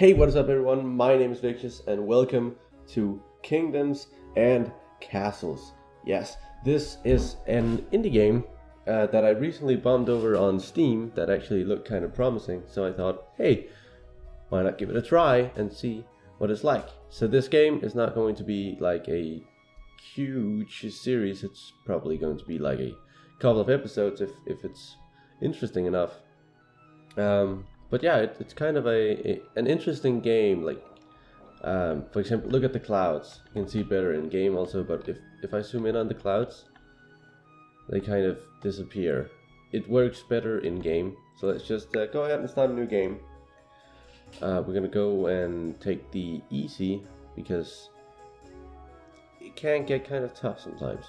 Hey, what is up everyone? My name is Victius and welcome to Kingdoms and Castles. Yes, this is an indie game that I recently bombed over on Steam that actually looked kind of promising. So I thought, hey, why not give it a try and see what it's like. So this game is not going to be like a huge series. It's probably going to be like a couple of episodes if it's interesting enough. But yeah, it's kind of an interesting game. Like, for example, look at the clouds. You can see better in game also. But if I zoom in on the clouds, they kind of disappear. It works better in game. So let's just go ahead and start a new game. We're gonna go and take the easy because it can get kind of tough sometimes.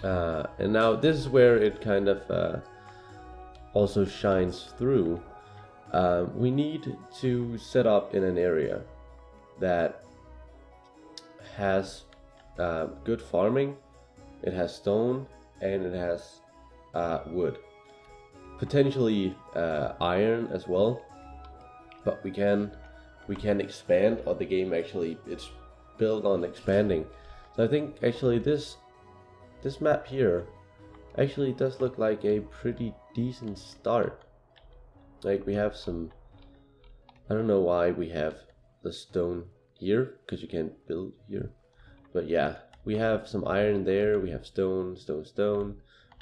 And now this is where it kind of also shines through. We need to set up in an area that has good farming, it has stone, and it has wood. Potentially iron as well, but we can expand, or the game actually it's built on expanding. So I think actually this map here actually does look like a pretty decent start. Like we have some, I don't know why we have the stone here, because you can't build here. But yeah, we have some iron there, we have stone,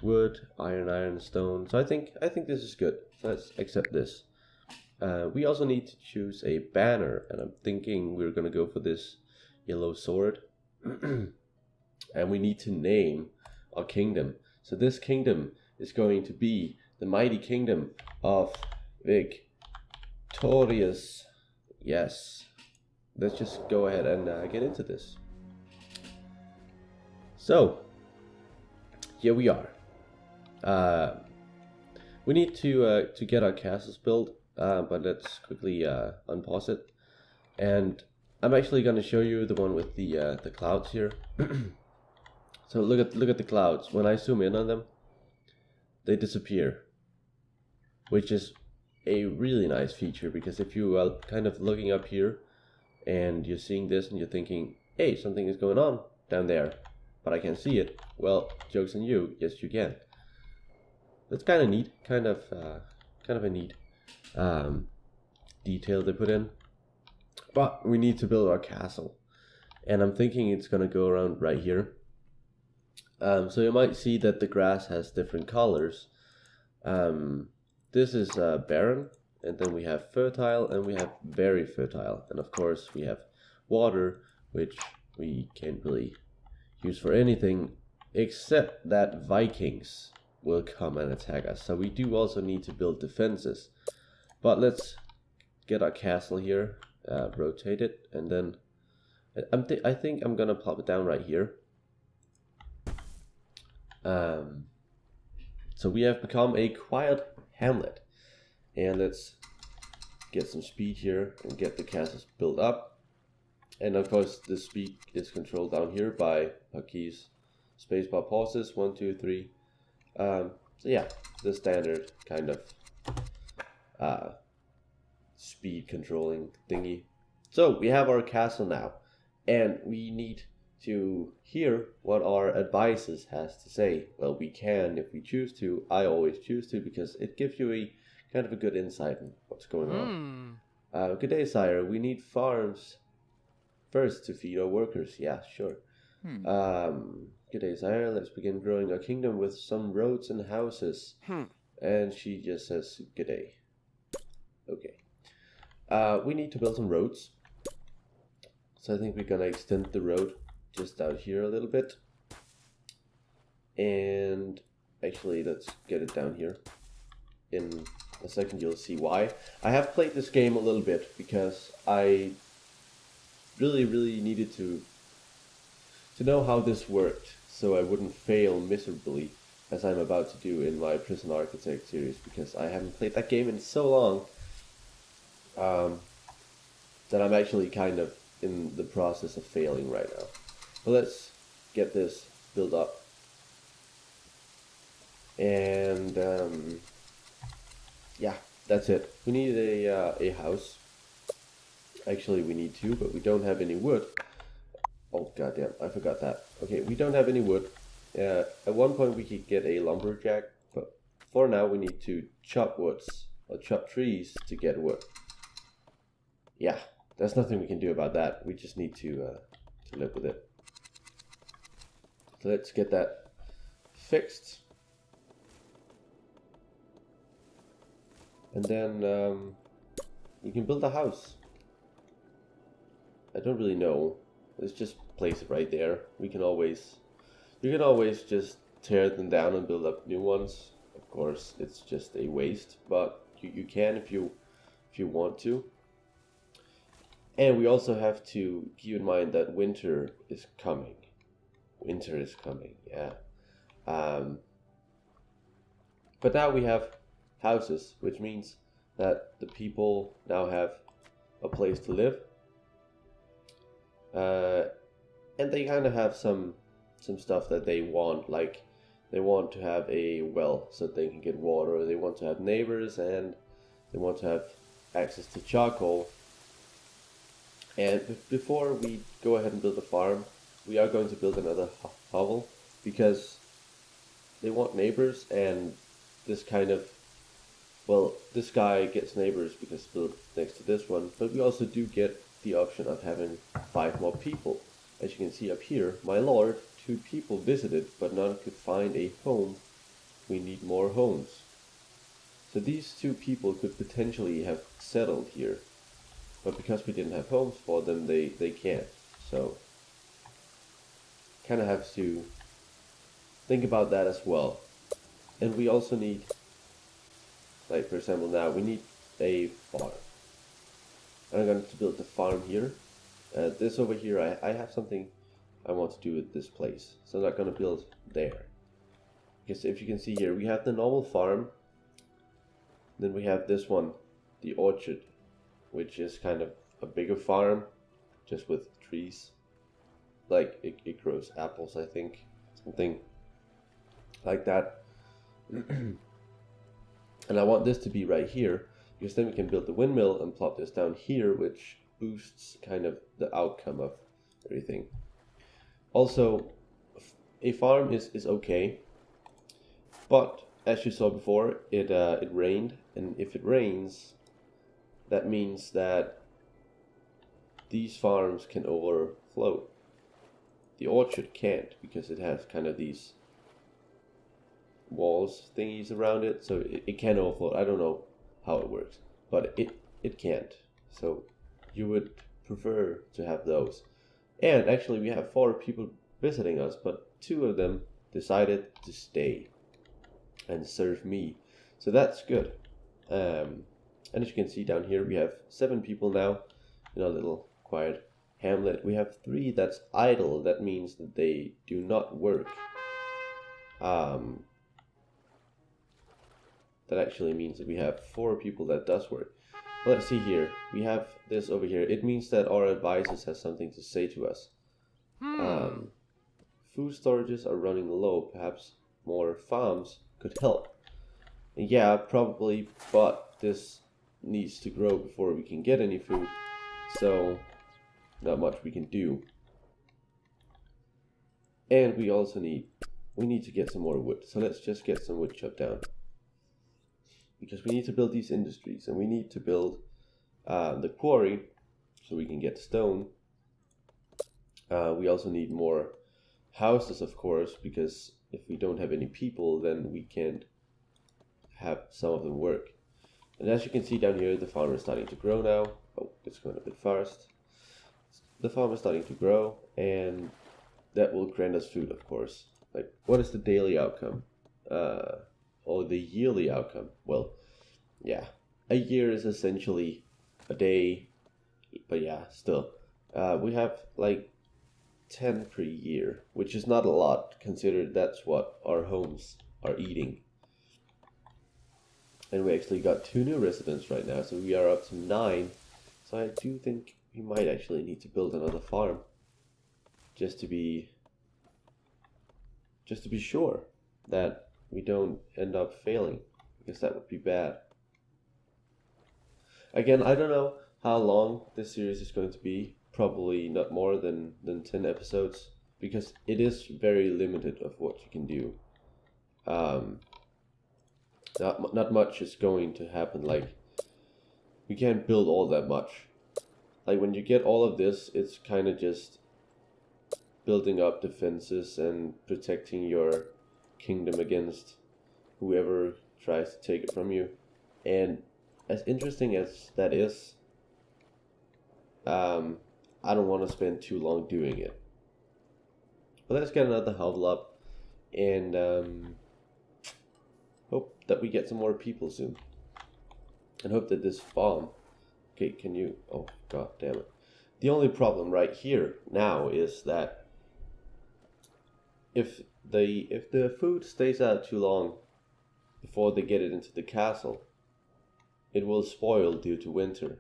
wood, iron, stone. So I think this is good. So let's accept this. We also need to choose a banner, and I'm thinking we're gonna go for this yellow sword. And we need to name our kingdom. So this kingdom is going to be the mighty kingdom of Victius. Yes. Let's just go ahead and get into this. So, here we are. We need to get our castles built, but let's quickly unpause it. And I'm actually going to show you the one with the clouds here. So look at the clouds. When I zoom in on them, they disappear, which is a really nice feature, because if you are kind of looking up here and you're seeing this and you're thinking, hey, something is going on down there, but I can't see it. Well, joke's on you. Yes, you can. That's kind of neat. Kind of a neat detail they put in. But we need to build our castle, and I'm thinking it's gonna go around right here. So you might see that the grass has different colors. This is barren, and then we have fertile, and we have very fertile, and of course we have water, which we can't really use for anything except that Vikings will come and attack us. So we do also need to build defenses. But let's get our castle here, rotate it, and then I think I'm gonna plop it down right here. So we have become a quiet hamlet, and let's get some speed here and get the castles built up. And of course the speed is controlled down here by hotkeys, spacebar pauses, 1, 2, 3. So yeah, the standard kind of speed controlling thingy. So we have our castle now, and we need to hear what our advisors has to say. Well, we can if we choose to. I always choose to, because it gives you a kind of a good insight in what's going on. Good day, sire. We need farms first to feed our workers. Yeah, sure. Good day, sire. Let's begin growing our kingdom with some roads and houses. And she just says, good day. Okay. We need to build some roads. So I think we're gonna extend the road just out here a little bit. And actually, let's get it down here. In a second you'll see why. I have played this game a little bit because I really needed to know how this worked, so I wouldn't fail miserably as I'm about to do in my Prison Architect series, because I haven't played that game in so long that I'm actually kind of in the process of failing right now. But let's get this built up. And yeah, that's it. We need a house. Actually, we need two, but we don't have any wood. Oh, goddamn, I forgot that. Okay, we don't have any wood. At one point we could get a lumberjack, but for now we need to chop woods, or chop trees to get wood. Yeah, there's nothing we can do about that. We just need to live with it. So let's get that fixed. And then we can build a house. I don't really know. Let's just place it right there. You can always just tear them down and build up new ones. Of course, it's just a waste, but you can if you want to. And we also have to keep in mind that winter is coming. Winter is coming, yeah. But now we have houses, which means that the people now have a place to live. And they kind of have some stuff that they want, like they want to have a well so they can get water, they want to have neighbors, and they want to have access to charcoal. And before we go ahead and build a farm, we are going to build another hovel, because they want neighbors, and this kind of, well, this guy gets neighbors because it's built next to this one, but we also do get the option of having 5 more people. As you can see up here, my lord, 2 people visited, but none could find a home. We need more homes. So these 2 people could potentially have settled here, but because we didn't have homes for them, they can't. So kind of have to think about that as well. And we also need, like for example now, we need a farm. I'm going to build the farm here. This over here, I have something I want to do with this place. So I'm not going to build there. Because if you can see here, we have the normal farm. Then we have this one, the orchard, which is kind of a bigger farm, just with trees. Like it grows apples, I think. Something like that. And I want this to be right here, because then we can build the windmill and plop this down here, which boosts kind of the outcome of everything. Also, a farm is okay, but as you saw before, it rained, and if it rains, that means that these farms can overflow. The orchard can't, because it has kind of these walls thingies around it, so it can overflow. I don't know how it works, but it can't. So you would prefer to have those. And actually we have 4 people visiting us, but 2 of them decided to stay and serve me, so that's good. And as you can see down here, we have 7 people now in our little quiet hamlet. We have 3 that's idle. That means that they do not work. That actually means that we have 4 people that does work. Well, let's see here. We have this over here. It means that our advisors has something to say to us. Food storages are running low. Perhaps more farms could help. And yeah, probably, but this needs to grow before we can get any food. So, not much we can do. And we also need to get some more wood. So let's just get some wood chopped down. Because we need to build these industries, and we need to build the quarry so we can get stone. We also need more houses, of course, because if we don't have any people, then we can't have some of them work. And as you can see down here, the farm is starting to grow now. Oh, it's going a bit fast. The farm is starting to grow, and that will grant us food, of course. Like, what is the daily outcome? Or the yearly outcome? Well, yeah, a year is essentially a day, but yeah, still. We have like 10 per year, which is not a lot, considered that's what our homes are eating. And we actually got 2 new residents right now, so we are up to 9. So I do think we might actually need to build another farm, just to be sure that we don't end up failing, because that would be bad. Again, I don't know how long this series is going to be. Probably not more than 10 episodes, because it is very limited of what you can do. Um, not much is going to happen. Like, you can't build all that much. Like, when you get all of this, it's kind of just building up defenses and protecting your kingdom against whoever tries to take it from you. And as interesting as that is, I don't want to spend too long doing it. But let's get another level up, and hope that we get some more people soon. And hope that this farm... Okay, can you... Oh, god damn it. The only problem right here now is that if the food stays out too long before they get it into the castle, it will spoil due to winter.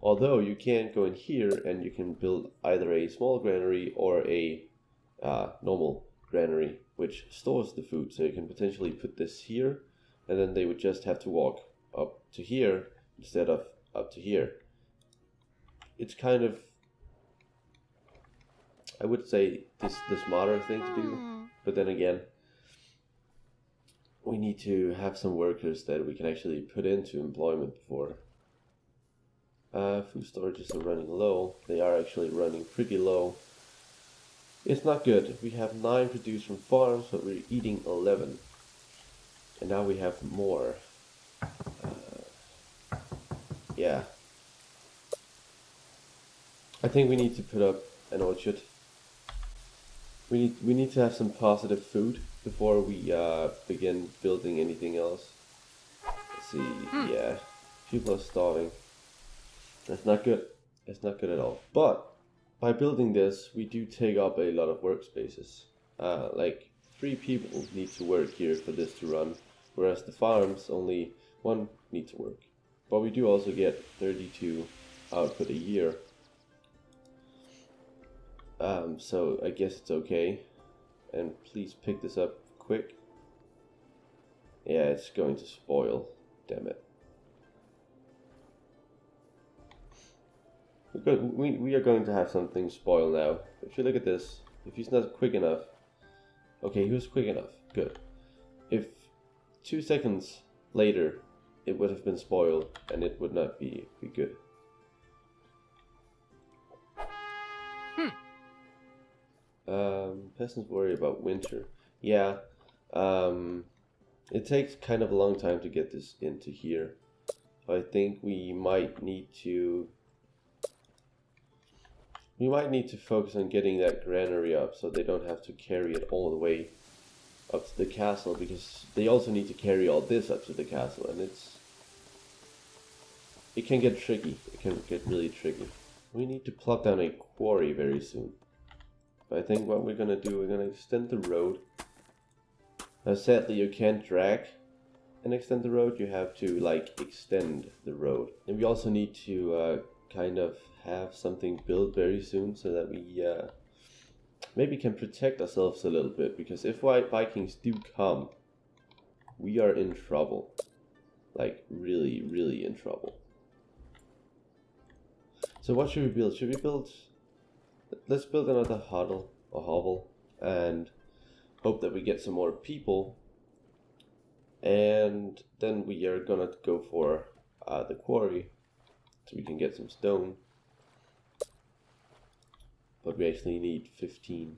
Although you can go in here and you can build either a small granary or a normal granary, which stores the food. So you can potentially put this here, and then they would just have to walk up to here instead of up to here. It's kind of, I would say, the smarter thing to do. But then again, we need to have some workers that we can actually put into employment before. Food storages are running low. They are actually running pretty low. It's not good. We have 9 produced from farms, but we're eating 11. And now we have more. Yeah. I think we need to put up an orchard. We need to have some positive food before we begin building anything else. Let's see. Yeah. People are starving. That's not good. It's not good at all. But by building this, we do take up a lot of workspaces. Like 3 people need to work here for this to run, whereas the farms only 1 need to work. But we do also get 32 output a year. So I guess it's okay. And please pick this up quick. Yeah, it's going to spoil. Damn it. We are going to have something spoil now. If you look at this, if he's not quick enough... Okay, he was quick enough. Good. If 2 seconds later it would have been spoiled, and it would not be good. Peasants worry about winter. Yeah. It takes kind of a long time to get this into here. So I think we might need to... We might need to focus on getting that granary up so they don't have to carry it all the way up to the castle, because they also need to carry all this up to the castle, and it can get tricky. It can get really tricky. We need to plot down a quarry very soon. But I think what we're gonna do, we're gonna extend the road. Now sadly you can't drag and extend the road, you have to like extend the road. And we also need to kind of have something built very soon so that we maybe can protect ourselves a little bit, because if Vikings do come, we are in trouble. Like really, really in trouble. So what should we build? Should we build... Let's build another hovel and hope that we get some more people. And then we are gonna go for the quarry so we can get some stone. But we actually need 15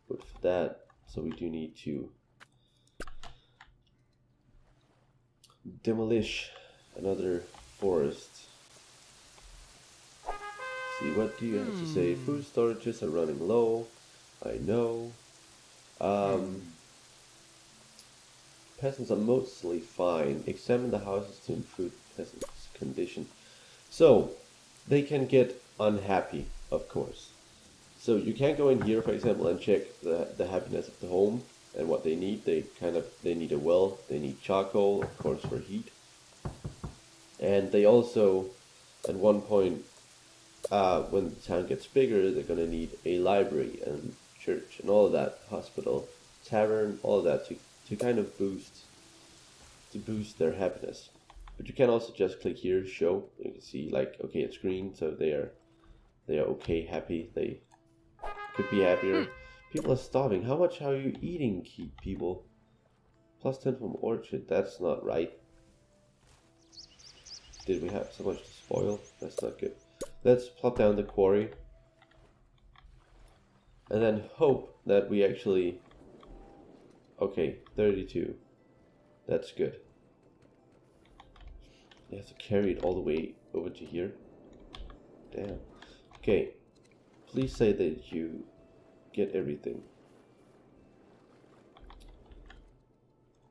wood for that, so we do need to demolish another forest. See, what do you have to say? Food storages are running low. I know. Peasants are mostly fine. Examine the houses to improve peasants' condition. So, they can get unhappy, of course. So you can go in here, for example, and check the happiness of the home and what they need. They need a well, they need charcoal, of course, for heat. And they also, at one point, when the town gets bigger, they're gonna need a library and church and all of that, hospital, tavern, all of that to kind of boost their happiness. But you can also just click here, show. You can see like, okay, it's green, so they are okay, happy. They could be happier. People are starving. How much are you eating, people? +10 from orchard. That's not right. Did we have so much to spoil? That's not good. Let's plop down the quarry. And then hope that we actually... Okay, 32. That's good. You have to carry it all the way over to here. Damn. Okay. Please say that you get everything.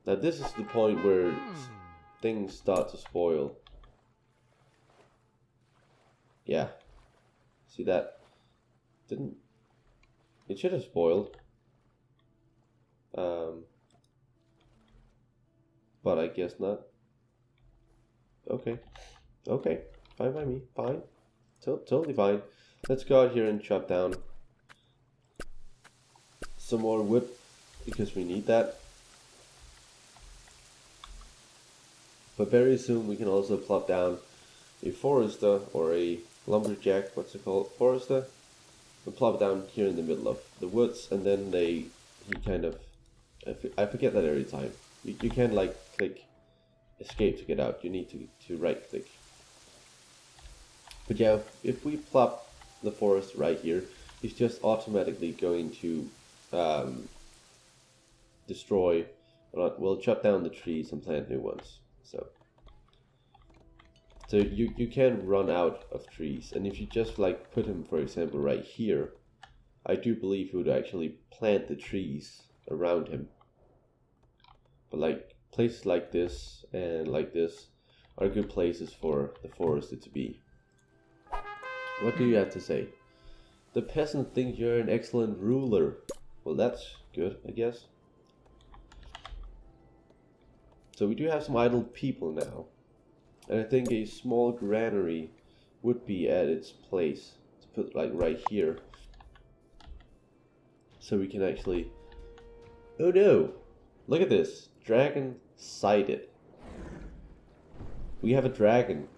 Now this is the point where things start to spoil. Yeah. See that? It should have spoiled. But I guess not. Okay. Okay. Fine by me. Fine. Totally fine. Let's go out here and chop down some more wood because we need that. But very soon we can also plop down a forester or a lumberjack, what's it called? Forester. And plop down here in the middle of the woods, and then he kind of, I forget that every time. You can't like click escape to get out, you need to right click. But yeah, if we plop the forest right here, it's just automatically going to destroy, well, chop down the trees and plant new ones. So you can run out of trees, and if you just like put him, for example, right here, I do believe he would actually plant the trees around him. But like places like this and like this are good places for the forester to be. What do you have to say? The peasant thinks you're an excellent ruler. Well, that's good, I guess. So we do have some idle people now. And I think a small granary would be at its place to put like right here. So we can actually... Oh no! Look at this! Dragon sighted. We have a dragon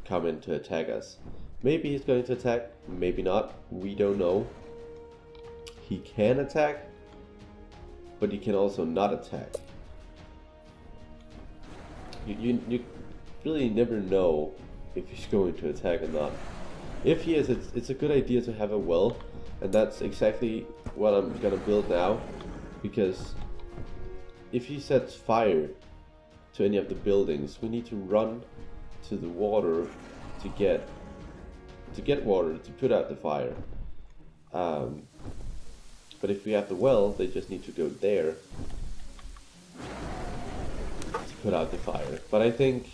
coming to attack us. Maybe he's going to attack, maybe not. We don't know. He can attack, but he can also not attack. You really never know if he's going to attack or not. If he is, it's a good idea to have a well, and that's exactly what I'm gonna build now, because if he sets fire to any of the buildings, we need to run to the water to get water to put out the fire. But if we have the well, they just need to go there to put out the fire. But I think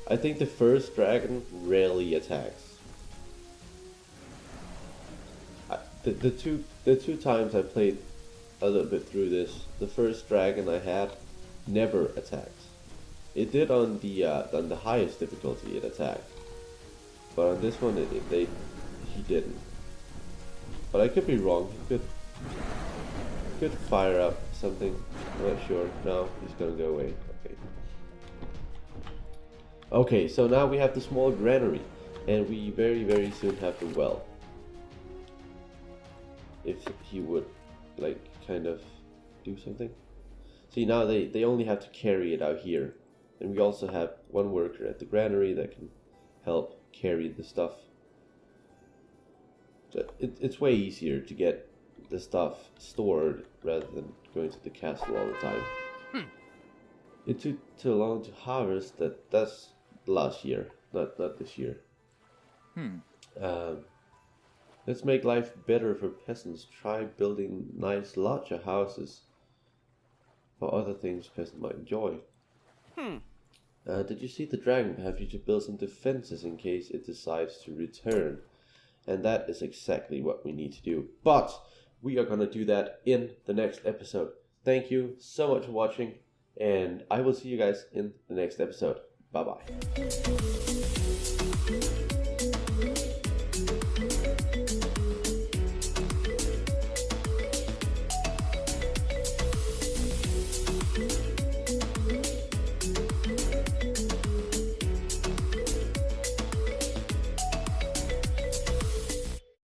the first dragon rarely attacks. The two times I played a little bit through this, the first dragon I had never attacked. It did on the highest difficulty, it attacked, but on this one he didn't. But I could be wrong. He could fire up something. I'm not sure. No, he's gonna go away. Okay. Okay, so now we have the small granary, and we very soon have the well. If he would like kind of do something. See, now they only have to carry it out here, and we also have one worker at the granary that can help carry the stuff. So it's way easier to get the stuff stored rather than going to the castle all the time. It took too long to harvest. That's last year, not this year. Let's make life better for peasants. Try building nice larger houses or other things peasants might enjoy. Did you see the dragon? Have you to build some defenses in case it decides to return? And that is exactly what we need to do. But we are going to do that in the next episode. Thank you so much for watching, and I will see you guys in the next episode. Bye bye.